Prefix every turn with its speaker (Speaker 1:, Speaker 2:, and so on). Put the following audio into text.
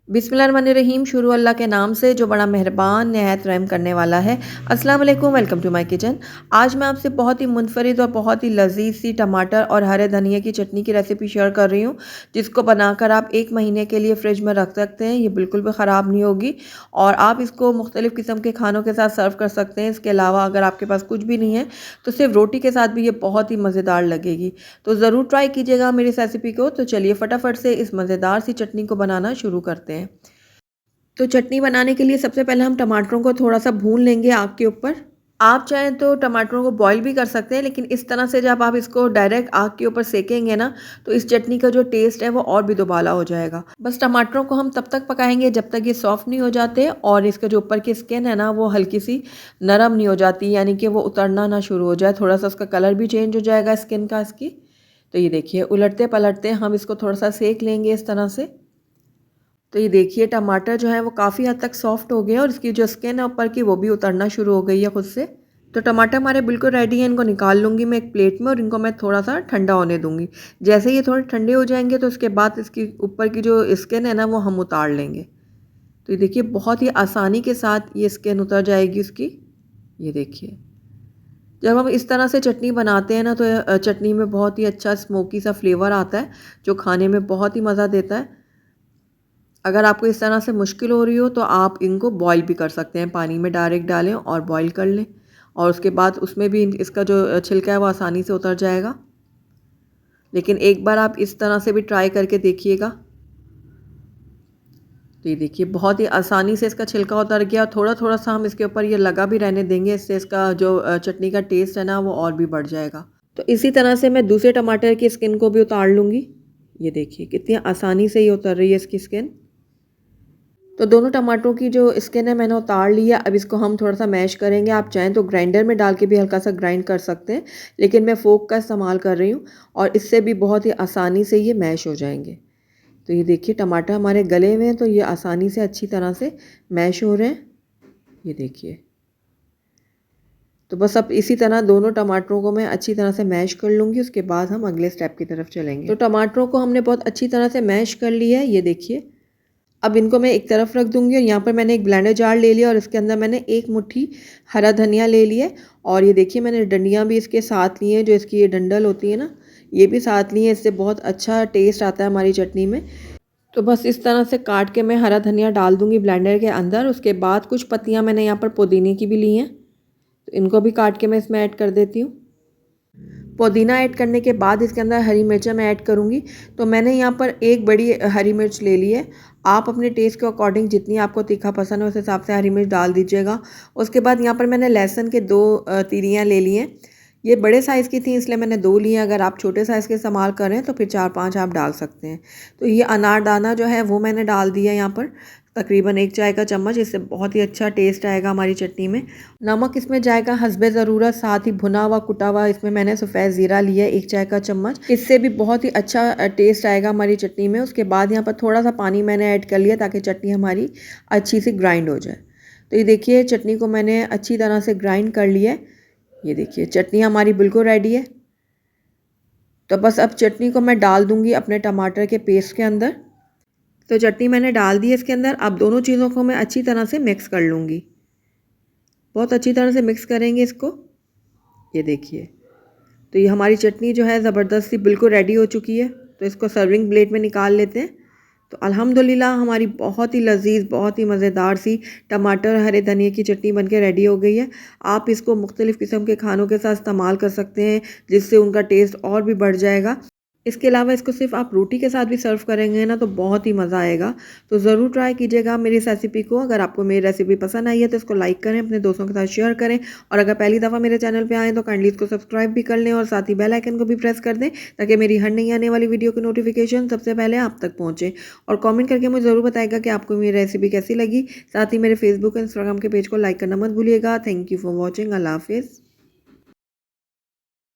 Speaker 1: बिस्मिल्लाहिर्रहमानिर्रहीम। शुरू अल्लाह के नाम से जो बड़ा मेहरबान नहायत रहम करने वाला है। अस्सलाम वालेकुम, वेलकम टू माय किचन। आज मैं आपसे बहुत ही मुनफरिद और बहुत ही लजीज सी टमाटर और हरे धनिया की चटनी की रेसिपी शेयर कर रही हूँ, जिसको बनाकर आप 1 महीने के लिए फ्रिज में रख सकते हैं। ये बिल्कुल भी ख़राब नहीं होगी और आप इसको मुख्तलिफ़ किस्म के खानों के साथ सर्व कर सकते हैं। इसके अलावा अगर आपके पास कुछ भी नहीं है तो सिर्फ रोटी के साथ भी ये बहुत ही मज़ेदार लगेगी। तो ज़रूर ट्राई कीजिएगा मेरी इस रेसिपी को। तो चलिए फटाफट से इस मज़ेदार सी चटनी को बनाना शुरू करते हैं। तो चटनी बनाने के लिए सबसे पहले हम टमाटरों को थोड़ा-सा भून लेंगे आग के ऊपर। आप चाहें तो टमाटरों को बॉयल भी कर सकते हैं, लेकिन इस तरह से जब आप इसको डायरेक्ट आग के ऊपर सेकेंगे ना, तो इस चटनी का जो टेस्ट है वो और भी दुबाला हो जाएगा। बस टमाटरों को हम तब तक पकाएंगे जब तक ये सॉफ्ट नहीं हो जाते और इसका जो ऊपर की स्किन है ना वो हल्की सी नरम नहीं हो जाती, यानी कि वो उतरना ना शुरू हो जाए। थोड़ा-सा उसका कलर भी चेंज हो जाएगा स्किन का इसकी। तो ये देखिए उलटते-पलटते हम इसको थोड़ा-सा सेक लेंगे इस तरह से। तो ये देखिए टमाटर जो है वो काफ़ी हद तक सॉफ्ट हो गए हैं और इसकी जो स्किन है ऊपर की वो भी उतरना शुरू हो गई है खुद से। तो टमाटर हमारे बिल्कुल रेडी हैं, इनको निकाल लूँगी मैं एक प्लेट में और इनको मैं थोड़ा-सा ठंडा होने दूँगी। जैसे ये थोड़े ठंडे हो जाएँगे तो उसके बाद इसकी ऊपर की जो स्किन है ना वो हम उतार लेंगे। तो ये देखिए बहुत ही आसानी के साथ ये स्किन उतर जाएगी उसकी। ये देखिए। जब हम इस तरह से चटनी बनाते हैं ना तो चटनी में बहुत ही अच्छा स्मोकी सा फ्लेवर आता है, जो खाने में बहुत ही मज़ा देता है। अगर आपको इस तरह से मुश्किल हो रही हो तो आप इनको बॉईल भी कर सकते हैं, पानी में डायरेक्ट डालें और बॉईल कर लें और उसके बाद उसमें भी इसका जो छिलका है वो आसानी से उतर जाएगा। लेकिन एक बार आप इस तरह से भी ट्राई करके देखिएगा। तो ये देखिए बहुत ही आसानी से इसका छिलका उतर गया और थोड़ा-थोड़ा सा हम इसके ऊपर ये लगा भी रहने देंगे, इससे इसका जो चटनी का टेस्ट है ना वो और भी बढ़ जाएगा। तो इसी तरह से मैं दूसरे टमाटर की स्किन को भी उतार लूँगी। ये देखिए कितनी आसानी से ये उतर रही है इसकी स्किन। तो दोनों टमाटरों की जो स्किन है मैंने उतार ली है। अब इसको हम थोड़ा-सा मैश करेंगे। आप चाहें तो ग्राइंडर में डाल के भी हल्का-सा ग्राइंड कर सकते हैं, लेकिन मैं फ़ोर्क का इस्तेमाल कर रही हूँ और इससे भी बहुत ही आसानी से ये मैश हो जाएँगे। तो ये देखिए टमाटर हमारे गले हुए हैं तो ये आसानी से अच्छी तरह से मैश हो रहे हैं। ये देखिए। तो बस अब इसी तरह दोनों टमाटरों को मैं अच्छी तरह से मैश कर लूँगी, उसके बाद हम अगले स्टेप की तरफ चलेंगे। तो टमाटरों को हमने बहुत अच्छी तरह से मैश कर लिया है, ये देखिए। अब इनको मैं एक तरफ रख दूँगी और यहाँ पर मैंने एक ब्लेंडर जार ले लिया और इसके अंदर मैंने 1 मुट्ठी हरा धनिया ले लिया है और ये देखिए मैंने डंडियाँ भी इसके साथ ली हैं, जो इसकी ये डंडल होती है ना, ये भी साथ ली हैं। इससे बहुत अच्छा टेस्ट आता है हमारी चटनी में। तो बस इस तरह से काट के मैं हरा धनिया डाल दूँगी ब्लेंडर के अंदर। उसके बाद कुछ पत्तियाँ मैंने यहाँ पर पुदीने की भी ली हैं, तो इनको भी काट के मैं इसमें ऐड कर देती हूँ। पुदीना ऐड करने के बाद इसके अंदर हरी मिर्चें मैं ऐड करूँगी। तो मैंने यहाँ पर एक बड़ी हरी मिर्च ले ली है। आप अपने टेस्ट के अकॉर्डिंग जितनी आपको तीखा पसंद है उस हिसाब से हरी मिर्च डाल दीजिएगा। उसके बाद यहाँ पर मैंने लहसुन के 2 तिरियाँ ले ली हैं। ये बड़े साइज़ की थी इसलिए मैंने 2 ली हैं। अगर आप छोटे साइज़ के इस्तेमाल करें तो फिर 4-5 आप डाल सकते हैं। तो ये अनारदाना जो है वो मैंने डाल दिया यहाँ पर, तकरीबन 1 चाय का चम्मच। इससे बहुत ही अच्छा टेस्ट आएगा हमारी चटनी में। नमक इसमें जाएगा हस्बे ज़रूरत, साथ ही भुना हुआ कुटा हुआ इसमें मैंने सफ़ेद ज़ीरा लिया है 1 चाय का चम्मच। इससे भी बहुत ही अच्छा टेस्ट आएगा हमारी चटनी में। उसके बाद यहाँ पर थोड़ा-सा पानी मैंने ऐड कर लिया ताकि चटनी हमारी अच्छी सी ग्राइंड हो जाए। तो ये देखिए चटनी को मैंने अच्छी तरह से ग्राइंड कर लिया है। ये देखिए चटनी हमारी बिल्कुल रेडी है। तो बस अब चटनी को मैं डाल दूँगी अपने टमाटर के पेस्ट के अंदर। तो चटनी मैंने डाल दी है इसके अंदर। अब दोनों चीज़ों को मैं अच्छी तरह से मिक्स कर लूँगी। बहुत अच्छी तरह से मिक्स करेंगे इसको। ये देखिए। तो ये हमारी चटनी जो है ज़बरदस्त सी बिल्कुल रेडी हो चुकी है। तो इसको सर्विंग प्लेट में निकाल लेते हैं। तो अल्हम्दुलिल्लाह हमारी बहुत ही लज़ीज़, बहुत ही मज़ेदार सी टमाटर हरे धनिए की चटनी बनके रेडी हो गई है। आप इसको मुख्तलिफ़ किस्म के खानों के साथ इस्तेमाल कर सकते हैं, जिससे उनका टेस्ट और भी बढ़ जाएगा। इसके अलावा इसको सिर्फ आप रोटी के साथ भी सर्व करेंगे ना तो बहुत ही मज़ा आएगा। तो ज़रूर ट्राई कीजिएगा मेरी इस रेसिपी को। अगर आपको मेरी रेसिपी पसंद आई है तो इसको लाइक करें, अपने दोस्तों के साथ शेयर करें और अगर पहली दफ़ा मेरे चैनल पे आएँ तो काइंडली इसको सब्सक्राइब भी कर लें और साथ ही बेल आइकन को भी प्रेस कर दें, ताकि मेरी हर नई आने वाली वीडियो की नोटिफिकेशन सबसे पहले आप तक पहुँचे। और कमेंट करके मुझे ज़रूर बताएगा कि आपको मेरी रेसिपी कैसी लगी। साथ ही मेरे फेसबुक और इंस्टाग्राम के पेज को लाइक करना मत भूलिएगा। Thank you for watching. अल्लाह हाफ़िज़।